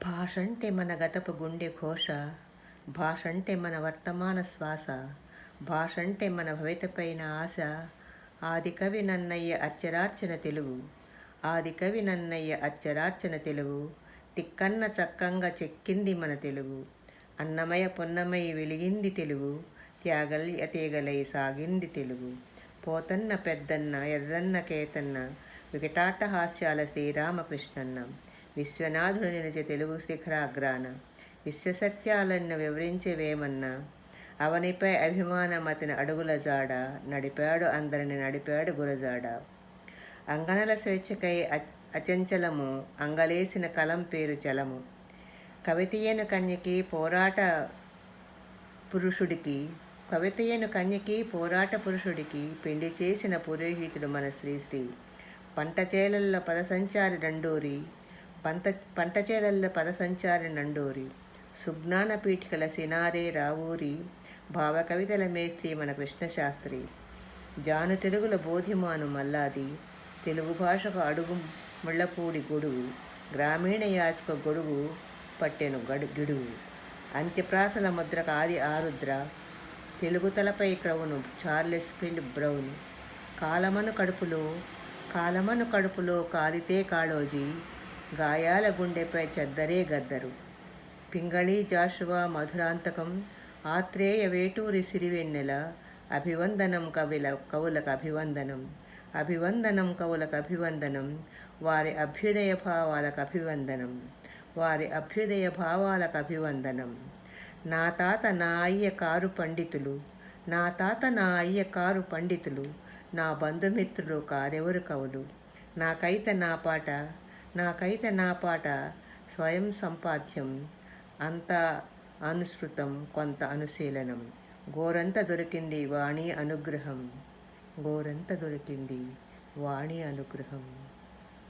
భాషంటే మన గతపు గుండె ఘోష, భాషంటే మన వర్తమాన శ్వాస, భాషంటే మన భవితపైన ఆశ. ఆదికవి నన్నయ్య అక్షరార్చన తెలుగు, ఆదికవి నన్నయ్య అక్షరార్చన తెలుగు. తిక్కన్న చక్కంగా చెక్కింది మన తెలుగు, అన్నమయ పొన్నమై వెలిగింది తెలుగు. త్యాగల్య తీగలై సాగింది తెలుగు. పోతన్న పెద్దన్న ఎర్రన్న కేతన్న, వికటాట్టహాస్యాల శ్రీరామకృష్ణన్న. విశ్వనాథుడు నిలిచే తెలుగు శిఖరాగ్రాన, విశ్వసత్యాలన్న వివరించేవేమన్నా. అవనిపై అభిమానం అతని అడుగుల జాడ, నడిపాడు అందరిని నడిపాడు గురజాడ. అంగనల స్వేచ్ఛకై అచంచలము, అంగలేసిన కలం పేరు చలము. కవితయను కన్యకి పోరాట పురుషుడికి, కవితయను కన్యకి పోరాట పురుషుడికి, పిండి చేసిన పురోహితుడు మన శ్రీశ్రీ. పంటచేలల్లో పదసంచారి దండోరి, పంటచేలల్లో పదసంచారి నండోరి. సుజ్ఞాన పీఠికల సినారే రావూరి, భావ కవితల మేస్త్రి మన కృష్ణశాస్త్రి. జాను తెలుగుల బోధిమాను మల్లాది, తెలుగు భాషకు అడుగు ముళ్ళపూడి గొడుగు. గ్రామీణ యాసకు గొడుగు పట్టెను గిడుగు. అంత్యప్రాసల ముద్రకు ఆది ఆరుద్ర, తెలుగు తలపై క్రౌను చార్లెస్ ఫిలిప్ బ్రౌన్. కాలమను కడుపులో కాలితే కాళోజీ, గాయాల గుండెపై చెద్దరే గద్దరు. పింగళి జాషువా మధురాంతకం, ఆత్రేయ వేటూరి సిరివెన్నెల. అభివందనం కవులకు అభివందనం, అభివందనం కవులకు అభివందనం. వారి అభ్యుదయ భావాలకు అభివందనం, వారి అభ్యుదయ భావాలకు అభివందనం. నా తాత నా అయ్య కారు పండితులు, నా తాత నా అయ్య కారు పండితులు. నా బంధుమిత్రులు కారెవరు కవులు. నాకైతే నా పాట స్వయం సంపాద్యం, అంతా అనుసృతం కొంత అనుశీలనం. గోరంత దొరికింది వాణి అనుగ్రహం, గోరంత దొరికింది వాణి అనుగ్రహం.